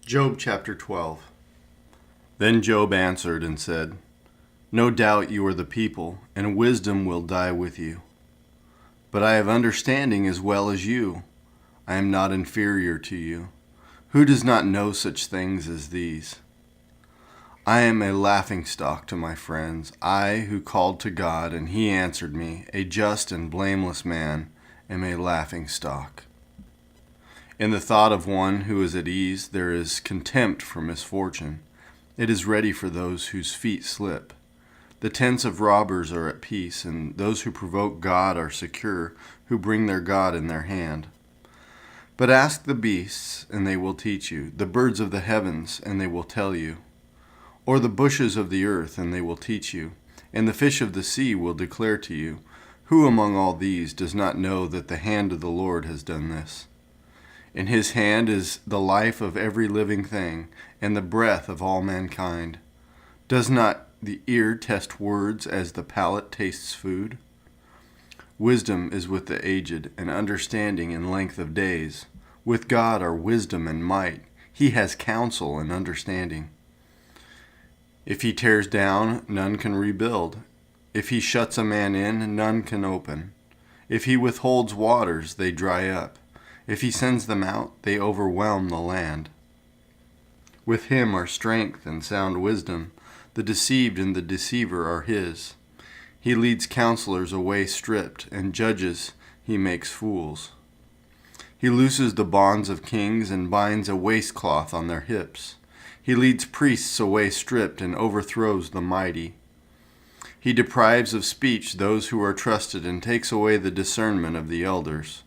Job chapter 12. Then Job answered and said, No doubt you are the people, and wisdom will die with you. But I have understanding as well as you. I am not inferior to you. Who does not know such things as these? I am a laughingstock to my friends, I who called to God, and he answered me, a just and blameless man, am a laughingstock. In the thought of one who is at ease, there is contempt for misfortune. It is ready for those whose feet slip. The tents of robbers are at peace, and those who provoke God are secure, who bring their God in their hand. But ask the beasts, and they will teach you, the birds of the heavens, and they will tell you, or the bushes of the earth, and they will teach you, and the fish of the sea will declare to you. Who among all these does not know that the hand of the Lord has done this? In his hand is the life of every living thing, and the breath of all mankind. Does not the ear test words as the palate tastes food? Wisdom is with the aged, and understanding in length of days. With God are wisdom and might. He has counsel and understanding. If he tears down, none can rebuild. If he shuts a man in, none can open. If he withholds waters, they dry up. If he sends them out, they overwhelm the land. With him are strength and sound wisdom. The deceived and the deceiver are his. He leads counselors away stripped, and judges he makes fools. He looses the bonds of kings and binds a waistcloth on their hips. He leads priests away stripped and overthrows the mighty. He deprives of speech those who are trusted and takes away the discernment of the elders.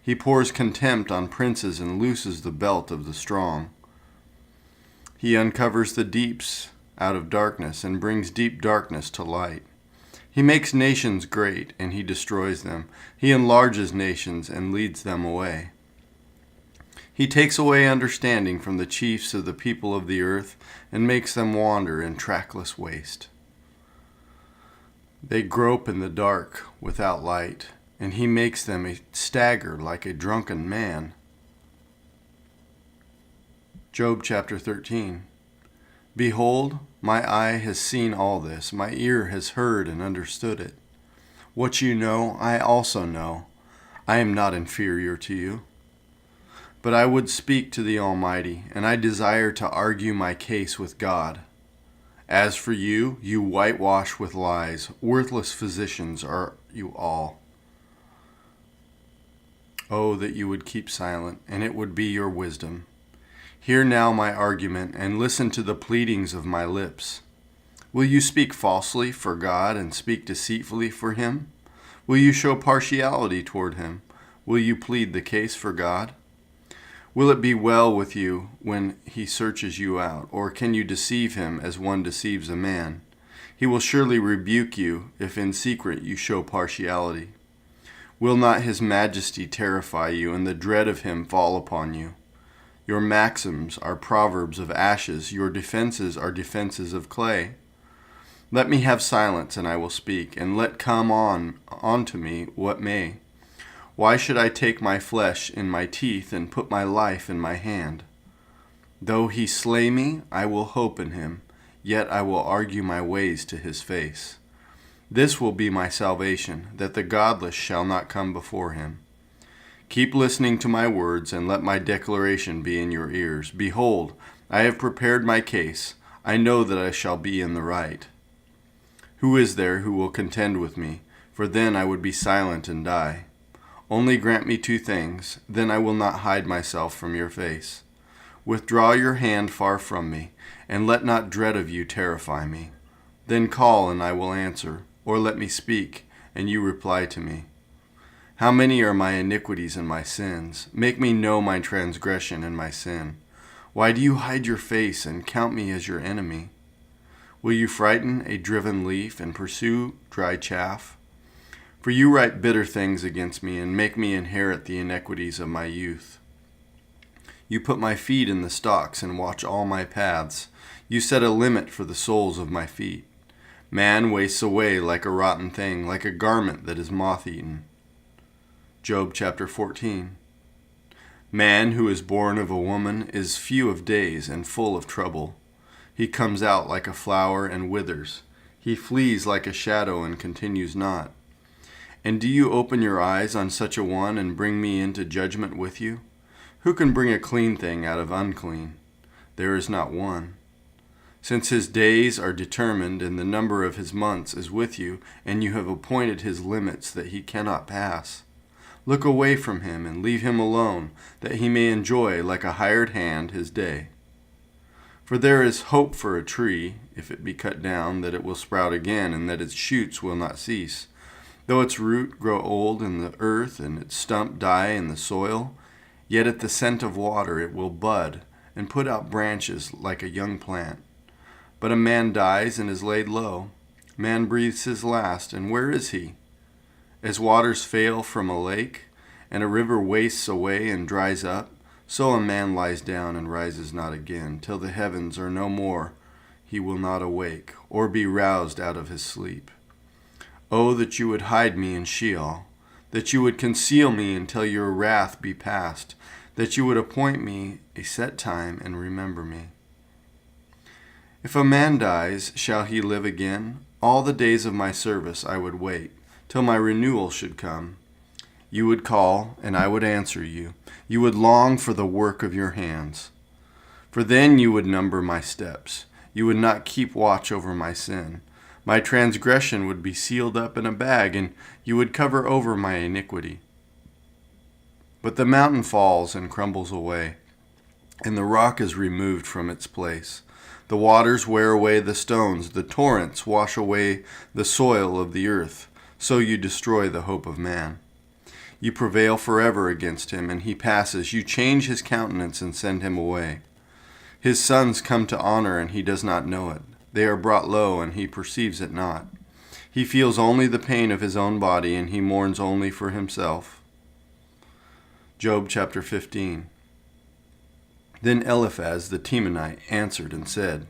He pours contempt on princes and looses the belt of the strong. He uncovers the deeps out of darkness and brings deep darkness to light. He makes nations great and he destroys them. He enlarges nations and leads them away. He takes away understanding from the chiefs of the people of the earth and makes them wander in trackless waste. They grope in the dark without light, and he makes them stagger like a drunken man. Job chapter 13. Behold, my eye has seen all this, my ear has heard and understood it. What you know, I also know. I am not inferior to you. But I would speak to the Almighty, and I desire to argue my case with God. As for you, you whitewash with lies. Worthless physicians are you all. Oh, that you would keep silent, and it would be your wisdom. Hear now my argument, and listen to the pleadings of my lips. Will you speak falsely for God and speak deceitfully for him? Will you show partiality toward him? Will you plead the case for God? Will it be well with you when he searches you out, or can you deceive him as one deceives a man? He will surely rebuke you if in secret you show partiality. Will not his majesty terrify you, and the dread of him fall upon you? Your maxims are proverbs of ashes, your defenses are defenses of clay. Let me have silence, and I will speak, and let come on to me what may. Why should I take my flesh in my teeth and put my life in my hand? Though he slay me, I will hope in him, yet I will argue my ways to his face. This will be my salvation, that the godless shall not come before him. Keep listening to my words, and let my declaration be in your ears. Behold, I have prepared my case. I know that I shall be in the right. Who is there who will contend with me? For then I would be silent and die. Only grant me two things, then I will not hide myself from your face. Withdraw your hand far from me, and let not dread of you terrify me. Then call, and I will answer, or let me speak, and you reply to me. How many are my iniquities and my sins? Make me know my transgression and my sin. Why do you hide your face and count me as your enemy? Will you frighten a driven leaf and pursue dry chaff? For you write bitter things against me and make me inherit the iniquities of my youth. You put my feet in the stocks and watch all my paths. You set a limit for the soles of my feet. Man wastes away like a rotten thing, like a garment that is moth-eaten. Job chapter 14. Man who is born of a woman is few of days and full of trouble. He comes out like a flower and withers. He flees like a shadow and continues not. And do you open your eyes on such a one and bring me into judgment with you? Who can bring a clean thing out of unclean? There is not one. Since his days are determined and the number of his months is with you, and you have appointed his limits that he cannot pass. Look away from him and leave him alone, that he may enjoy like a hired hand his day. For there is hope for a tree, if it be cut down, that it will sprout again, and that its shoots will not cease. Though its root grow old in the earth, and its stump die in the soil, yet at the scent of water it will bud, and put out branches like a young plant. But a man dies and is laid low. Man breathes his last, and where is he? As waters fail from a lake, and a river wastes away and dries up, so a man lies down and rises not again, till the heavens are no more. He will not awake, or be roused out of his sleep. Oh, that you would hide me in Sheol, that you would conceal me until your wrath be past, that you would appoint me a set time and remember me. If a man dies, shall he live again? All the days of my service I would wait, till my renewal should come. You would call, and I would answer you. You would long for the work of your hands. For then you would number my steps. You would not keep watch over my sin. My transgression would be sealed up in a bag, and you would cover over my iniquity. But the mountain falls and crumbles away, and the rock is removed from its place. The waters wear away the stones, the torrents wash away the soil of the earth. So you destroy the hope of man. You prevail forever against him, and he passes. You change his countenance and send him away. His sons come to honor, and he does not know it. They are brought low, and he perceives it not. He feels only the pain of his own body, and he mourns only for himself. Job chapter 15. Then Eliphaz the Temanite answered and said,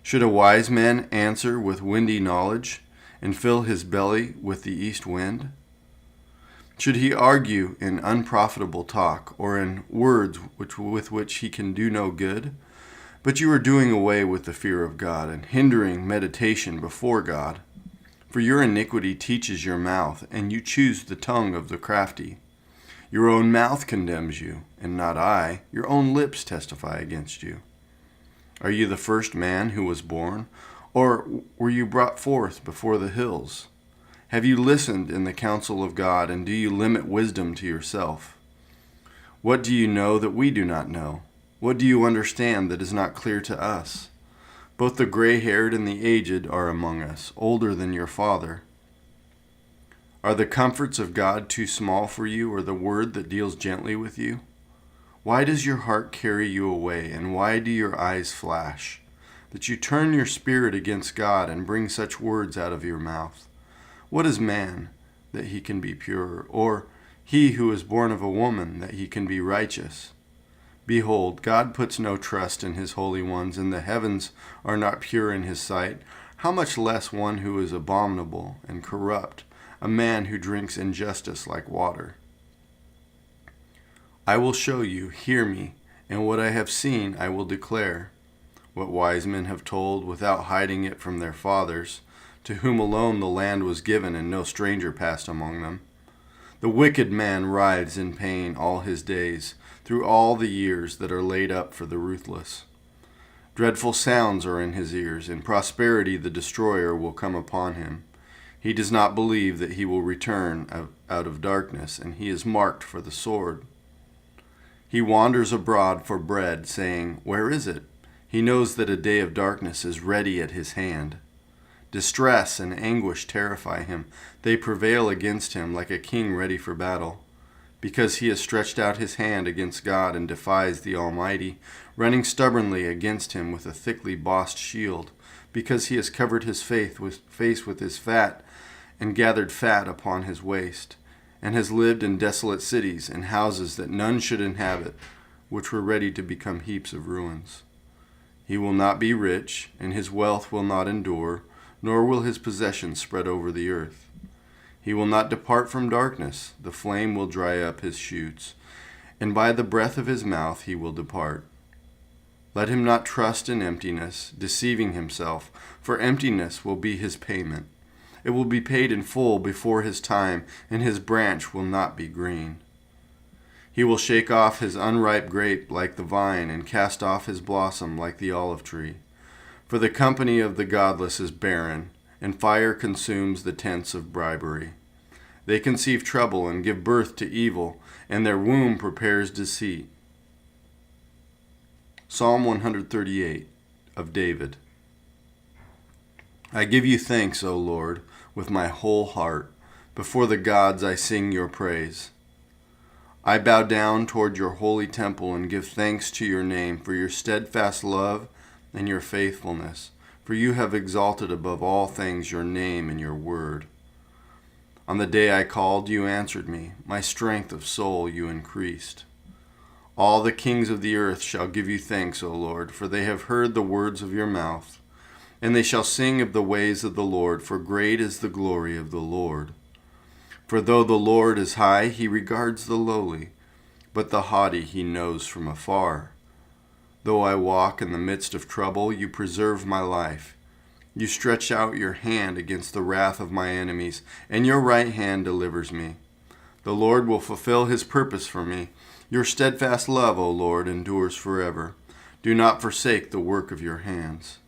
Should a wise man answer with windy knowledge, and fill his belly with the east wind? Should he argue in unprofitable talk, or in words with which he can do no good? But you are doing away with the fear of God, and hindering meditation before God. For your iniquity teaches your mouth, and you choose the tongue of the crafty. Your own mouth condemns you, and not I. Your own lips testify against you. Are you the first man who was born? Or were you brought forth before the hills? Have you listened in the counsel of God, and do you limit wisdom to yourself? What do you know that we do not know? What do you understand that is not clear to us? Both the gray-haired and the aged are among us, older than your father. Are the comforts of God too small for you, or the word that deals gently with you? Why does your heart carry you away, and why do your eyes flash? That you turn your spirit against God and bring such words out of your mouth. What is man, that he can be pure, or he who is born of a woman, that he can be righteous? Behold, God puts no trust in his holy ones, and the heavens are not pure in his sight. How much less one who is abominable and corrupt, a man who drinks injustice like water? I will show you, hear me, and what I have seen I will declare. What wise men have told without hiding it from their fathers, to whom alone the land was given and no stranger passed among them. The wicked man writhes in pain all his days, through all the years that are laid up for the ruthless. Dreadful sounds are in his ears. In prosperity the destroyer will come upon him. He does not believe that he will return out of darkness, and he is marked for the sword. He wanders abroad for bread, saying, Where is it? He knows that a day of darkness is ready at his hand. Distress and anguish terrify him. They prevail against him like a king ready for battle. Because he has stretched out his hand against God and defies the Almighty, running stubbornly against him with a thickly bossed shield. Because he has covered his face with his fat and gathered fat upon his waist, and has lived in desolate cities and houses that none should inhabit, which were ready to become heaps of ruins. He will not be rich, and his wealth will not endure, nor will his possessions spread over the earth. He will not depart from darkness, the flame will dry up his shoots, and by the breath of his mouth he will depart. Let him not trust in emptiness, deceiving himself, for emptiness will be his payment. It will be paid in full before his time, and his branch will not be green. He will shake off his unripe grape like the vine, and cast off his blossom like the olive tree. For the company of the godless is barren, and fire consumes the tents of bribery. They conceive trouble and give birth to evil, and their womb prepares deceit. Psalm 138 of David. I give you thanks, O Lord, with my whole heart. Before the gods I sing your praise. I bow down toward your holy temple and give thanks to your name for your steadfast love and your faithfulness, for you have exalted above all things your name and your word. On the day I called, you answered me. My strength of soul you increased. All the kings of the earth shall give you thanks, O Lord, for they have heard the words of your mouth. And they shall sing of the ways of the Lord, for great is the glory of the Lord. For though the Lord is high, he regards the lowly, but the haughty he knows from afar. Though I walk in the midst of trouble, you preserve my life. You stretch out your hand against the wrath of my enemies, and your right hand delivers me. The Lord will fulfill his purpose for me. Your steadfast love, O Lord, endures forever. Do not forsake the work of your hands.